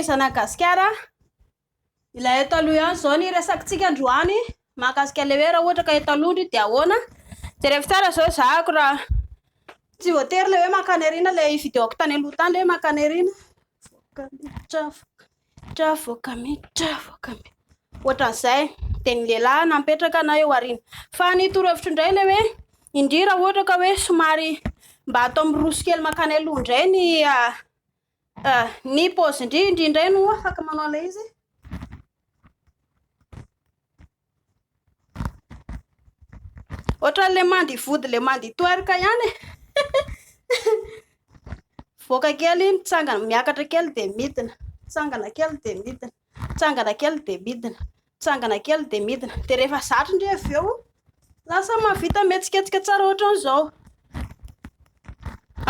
fitaizana gasikara ilay taloha ihany zao ny resakintsika androany mahakasika le hoe raha ohatra ka etalondry dia ahoana dia rehefa tsara zao zahako raha tsy voatery le hoe makany arina le videoko tany aloha tany le hoe makany arina voaka miditra ohatran'izay dia ny lehilahy napetraka na eo arina fa ny torohevitro indray le hoe indrira ohatra ka hoe somary mba atao miroso kely makany aloha indray ny pôzy indrindray no afaka manao ilay izy ohatran'le mandy vody le mandy toerika ihany voaka kely mitsangana miakatra kely dia midina tsangana kely dia midina tsangana kely dia midina tsangana kely dia midina dia rehefa zatra indray avy eo lasa mahavita metsiketsika tsara ohatran'izao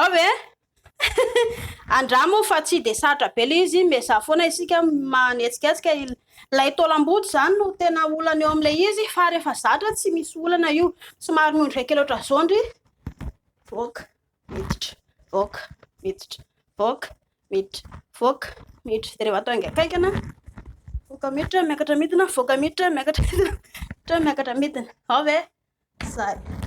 avy andramo fa tsy dia sarotra be le izy meza foana isika manetsiketsika ilay taolam-boto zany no tena olana eo amin'ilay izy fa rehefa zatra tsy misy olana io somary nondrika kely ohatran' izao ndry voaka miditra voaka miditra voaka miditra voaka miditra dia rehefa atao ingakaikana voaka miditra miakatra midina voaka miditra miakatra midina miakatra midina avy zay